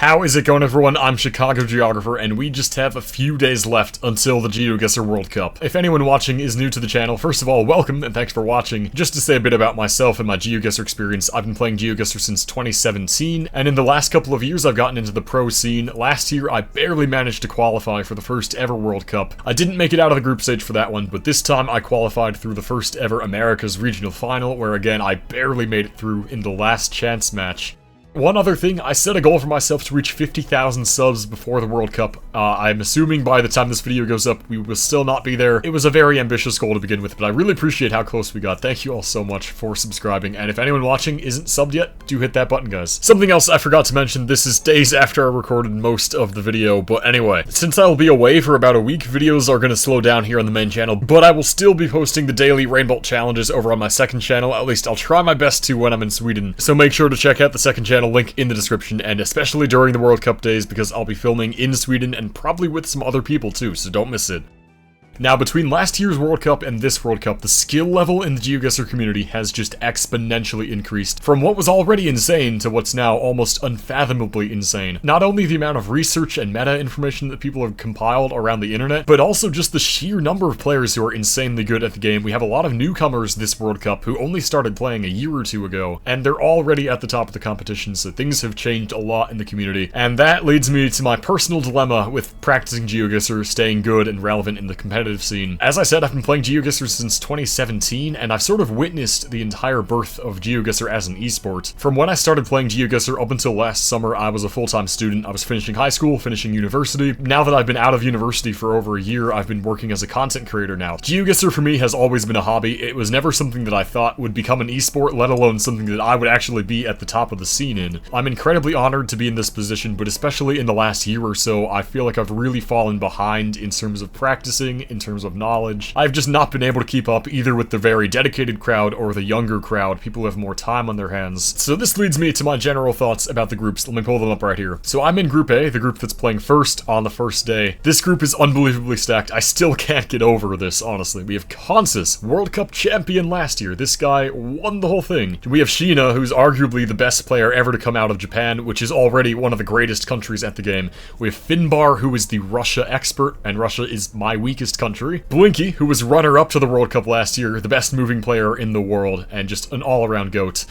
How is it going, everyone? I'm Chicago Geographer, and we just have a few days left until the GeoGuessr World Cup. If anyone watching is new to the channel, first of all, welcome and thanks for watching. Just to say a bit about myself and my GeoGuessr experience, I've been playing GeoGuessr since 2017, and in the last couple of years I've gotten into the pro scene. Last year I barely managed to qualify for the first ever World Cup. I didn't make it out of the group stage for that one, but this time I qualified through the first ever America's Regional Final, where again I barely made it through in the last chance match. One other thing, I set a goal for myself to reach 50,000 subs before the World Cup. I'm assuming by the time this video goes up, we will still not be there. It was a very ambitious goal to begin with, but I really appreciate how close we got. Thank you all so much for subscribing, and if anyone watching isn't subbed yet, do hit that button, guys. Something else I forgot to mention, this is days after I recorded most of the video, but anyway, since I will be away for about a week, videos are going to slow down here on the main channel, but I will still be posting the daily Rainbolt challenges over on my second channel. At least I'll try my best to when I'm in Sweden, so make sure to check out the second channel link in the description, and especially during the World Cup days, because I'll be filming in Sweden and probably with some other people too, so don't miss it. Now, between last year's World Cup and this World Cup, the skill level in the GeoGuessr community has just exponentially increased, from what was already insane to what's now almost unfathomably insane. Not only the amount of research and meta information that people have compiled around the internet, but also just the sheer number of players who are insanely good at the game. We have a lot of newcomers this World Cup who only started playing a year or two ago, and they're already at the top of the competition, so things have changed a lot in the community. And that leads me to my personal dilemma with practicing GeoGuessr, staying good and relevant in the competitive scene. As I said, I've been playing GeoGuessr since 2017, and I've sort of witnessed the entire birth of GeoGuessr as an esport. From when I started playing GeoGuessr up until last summer, I was a full-time student. I was finishing high school, finishing university. Now that I've been out of university for over a year, I've been working as a content creator now. GeoGuessr for me has always been a hobby. It was never something that I thought would become an esport, let alone something that I would actually be at the top of the scene in. I'm incredibly honored to be in this position, but especially in the last year or so, I feel like I've really fallen behind in terms of practicing, in terms of knowledge. I've just not been able to keep up either with the very dedicated crowd or the younger crowd, people who have more time on their hands. So this leads me to my general thoughts about the groups. Let me pull them up right here. So I'm in Group A, the group that's playing first on the first day. This group is unbelievably stacked. I still can't get over this, honestly. We have Kansas, World Cup champion last year. This guy won the whole thing. We have Sheena, who's arguably the best player ever to come out of Japan, which is already one of the greatest countries at the game. We have Finbar, who is the Russia expert, and Russia is my weakest country. Blinky, who was runner-up to the World Cup last year, the best moving player in the world, and just an all-around GOAT.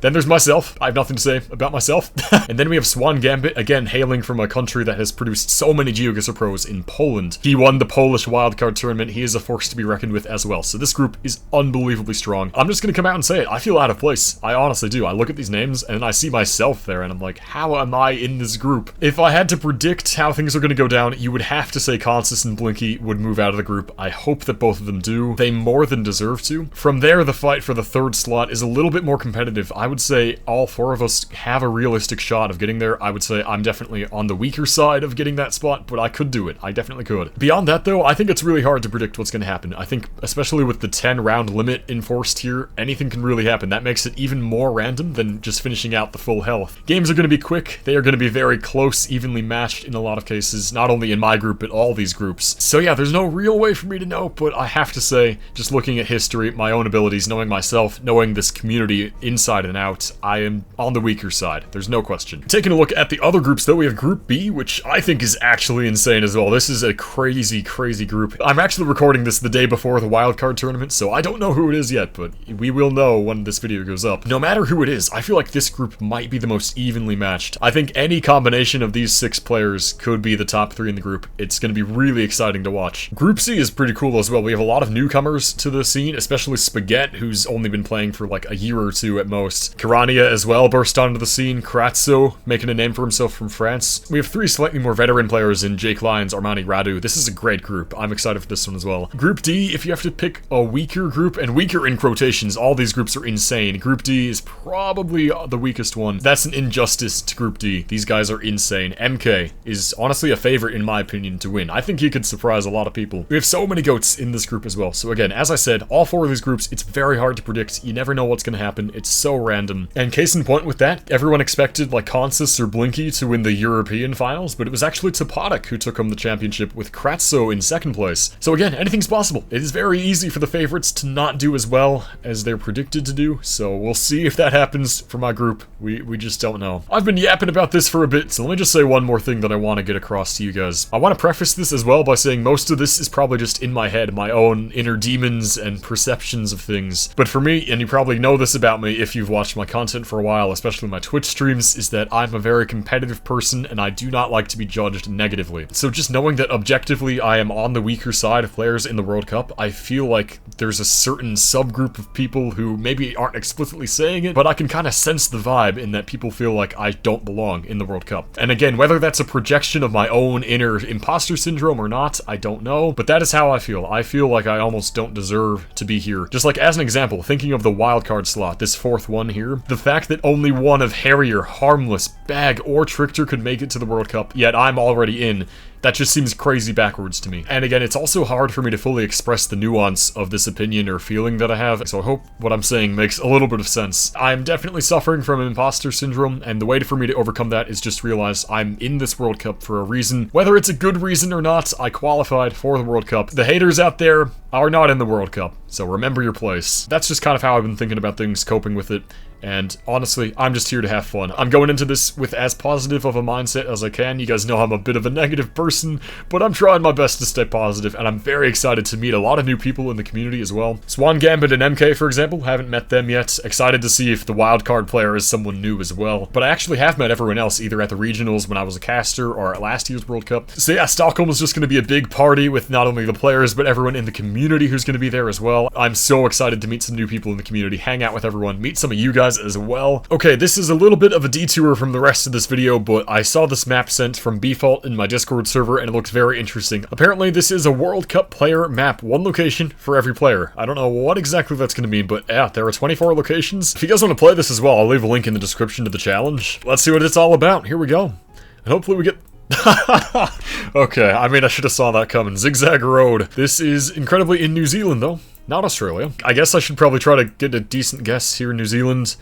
Then there's myself. I have nothing to say about myself. And then we have Swan Gambit, again hailing from a country that has produced so many GeoGuessr pros in Poland. He won the Polish wildcard tournament. He is a force to be reckoned with as well. So this group is unbelievably strong. I'm just gonna come out and say it. I feel out of place. I honestly do. I look at these names and I see myself there and I'm like, how am I in this group? If I had to predict how things are gonna go down, you would have to say Kansas and Blinky would move out of the group. I hope that both of them do. They more than deserve to. From there, the fight for the third slot is a little bit more competitive. I would say all four of us have a realistic shot of getting there. I would say I'm definitely on the weaker side of getting that spot, but I could do it. I definitely could. Beyond that, though, I think it's really hard to predict what's going to happen. I think, especially with the 10-round limit enforced here, anything can really happen. That makes it even more random than just finishing out the full health. Games are going to be quick. They are going to be very close, evenly matched in a lot of cases, not only in my group, but all these groups. So yeah, there's no real way for me to know, but I have to say, just looking at history, my own abilities, knowing myself, knowing this community inside and out, I am on the weaker side. There's no question. Taking a look at the other groups, though, we have Group B, which I think is actually insane as well. This is a crazy, crazy group. I'm actually recording this the day before the wildcard tournament, so I don't know who it is yet, but we will know when this video goes up. No matter who it is, I feel like this group might be the most evenly matched. I think any combination of these 6 players could be the top 3 in the group. It's going to be really exciting to watch. Group C is pretty cool as well. We have a lot of newcomers to the scene, especially Spaghetti, who's only been playing for like a year or two at most. Karania as well burst onto the scene. Kratzo making a name for himself from France. We have 3 slightly more veteran players in Jake Lyons, Armani Radu. This is a great group. I'm excited for this one as well. Group D, if you have to pick a weaker group, and weaker in quotations, all these groups are insane. Group D is probably the weakest one. That's an injustice to Group D. These guys are insane. MK is honestly a favorite in my opinion to win. I think he could surprise a lot of people. We have so many GOATs in this group as well. So again, as I said, all 4 of these groups, it's very hard to predict. You never know what's going to happen. It's so random. random. And case in point with that, everyone expected like Consus or Blinky to win the European finals, but it was actually Topotic who took home the championship with Kratzo in second place. So again, anything's possible. It is very easy for the favorites to not do as well as they're predicted to do, so we'll see if that happens for my group. We just don't know. I've been yapping about this for a bit, so let me just say one more thing that I want to get across to you guys. I want to preface this as well by saying most of this is probably just in my head, my own inner demons and perceptions of things. But for me, and you probably know this about me if you've watched my content for a while, especially my Twitch streams, is that I'm a very competitive person and I do not like to be judged negatively. So just knowing that objectively I am on the weaker side of players in the World Cup, I feel like there's a certain subgroup of people who maybe aren't explicitly saying it, but I can kind of sense the vibe in that people feel like I don't belong in the World Cup. And again, whether that's a projection of my own inner imposter syndrome or not, I don't know, but that is how I feel. I feel like I almost don't deserve to be here. Just like as an example, thinking of the wildcard slot, this fourth one here, the fact that only one of Harrier, Harmless, Bag, or Trickster could make it to the World Cup, yet I'm already in, that just seems crazy backwards to me. And again, it's also hard for me to fully express the nuance of this opinion or feeling that I have, so I hope what I'm saying makes a little bit of sense. I'm definitely suffering from imposter syndrome, and the way for me to overcome that is just realize I'm in this World Cup for a reason. Whether it's a good reason or not, I qualified for the World Cup. The haters out there are not in the World Cup, so remember your place. That's just kind of how I've been thinking about things, coping with it. And honestly, I'm just here to have fun. I'm going into this with as positive of a mindset as I can. You guys know I'm a bit of a negative person, but I'm trying my best to stay positive, and I'm very excited to meet a lot of new people in the community as well. Swan Gambit and MK, for example, haven't met them yet. Excited to see if the wildcard player is someone new as well. But I actually have met everyone else, either at the regionals when I was a caster or at last year's World Cup. So yeah, Stockholm is just going to be a big party with not only the players, but everyone in the community who's going to be there as well. I'm so excited to meet some new people in the community, hang out with everyone, meet some of you guys as well. Okay, this is a little bit of a detour from the rest of this video, but I saw this map sent from Bfault in my Discord server, and it looks very interesting. Apparently, this is a World Cup player map, one location for every player. I don't know what exactly that's going to mean, but yeah, there are 24 locations. If you guys want to play this as well, I'll leave a link in the description to the challenge. Let's see what it's all about. Here we go. And hopefully we get... Okay, I mean, I should have saw that coming. Zigzag Road. This is incredibly in New Zealand, though. Not Australia. I guess I should probably try to get a decent guess here in New Zealand.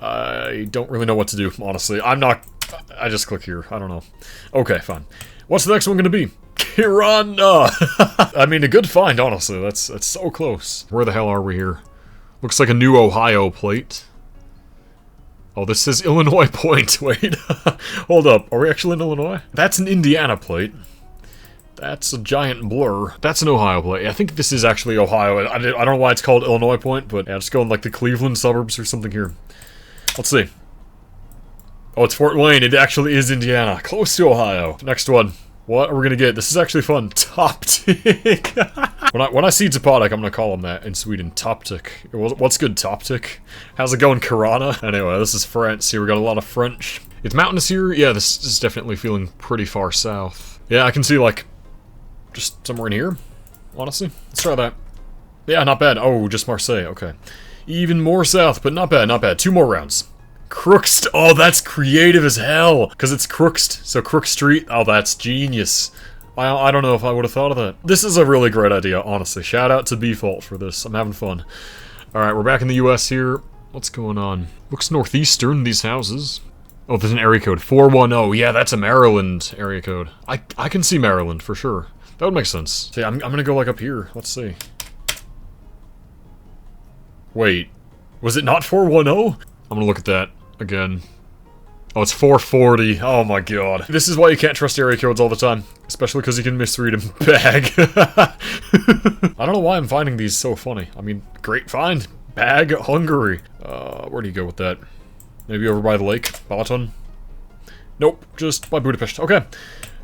I don't really know what to do, honestly. I just click here. I don't know. Okay, fine. What's the next one gonna be? Kirana! I mean, a good find, honestly. That's so close. Where the hell are we here? Looks like a new Ohio plate. Oh, this says Illinois point. Wait. Hold up. Are we actually in Illinois? That's an Indiana plate. That's a giant blur. That's an Ohio plate. I think this is actually Ohio. I don't know why it's called Illinois point, but yeah, just go in like the Cleveland suburbs or something here. Let's see. Oh, it's Fort Wayne. It actually is Indiana. Close to Ohio. Next one. What are we gonna get? This is actually fun. Toptic. when I see Topotic, I'm gonna call him that in Sweden. Toptic. What's good, Toptic? How's it going, Kirana? Anyway, this is France. Here we got a lot of French. It's mountainous here. Yeah, this is definitely feeling pretty far south. Yeah, I can see like just somewhere in here. Honestly, let's try that. Yeah, not bad. Oh, just Marseille. Okay. Even more south, but not bad, not bad. 2 more rounds. Crookst. Oh, that's creative as hell. Because it's Crookst. So Crook Street. Oh, that's genius. I don't know if I would have thought of that. This is a really great idea, honestly. Shout out to Bfault for this. I'm having fun. Alright, we're back in the US here. What's going on? Looks northeastern, these houses. Oh, there's an area code. 410. Yeah, that's a Maryland area code. I can see Maryland, for sure. That would make sense. So yeah, I'm gonna go like up here. Let's see. Wait. Was it not 410? I'm gonna look at that again. Oh, it's 440. Oh my god. This is why you can't trust area codes all the time. Especially because you can misread them. Bag. I don't know why I'm finding these so funny. I mean, great find. Bag, Hungary. Where do you go with that? Maybe over by the lake? Balaton? Nope, just by Budapest. Okay.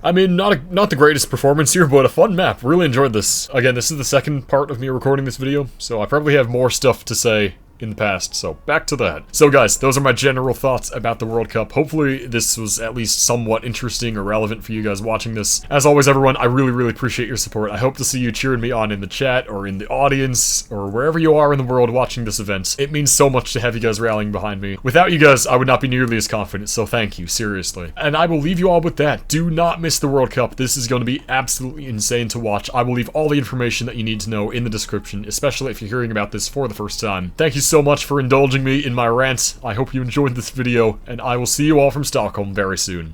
I mean, not the greatest performance here, but a fun map. Really enjoyed this. Again, this is the second part of me recording this video, so I probably have more stuff to say in the past, so back to that. So guys, those are my general thoughts about the World Cup. Hopefully this was at least somewhat interesting or relevant for you guys watching this. As always, everyone, I really appreciate your support. I hope to see you cheering me on in the chat or in the audience or wherever you are in the world watching this event. It means so much to have you guys rallying behind me. Without you guys, I would not be nearly as confident, so thank you, seriously. And I will leave you all with that. Do not miss the World Cup. This is going to be absolutely insane to watch. I will leave all the information that you need to know in the description, especially if you're hearing about this for the first time. Thank you so so much for indulging me in my rants. I hope you enjoyed this video, and I will see you all from Stockholm very soon.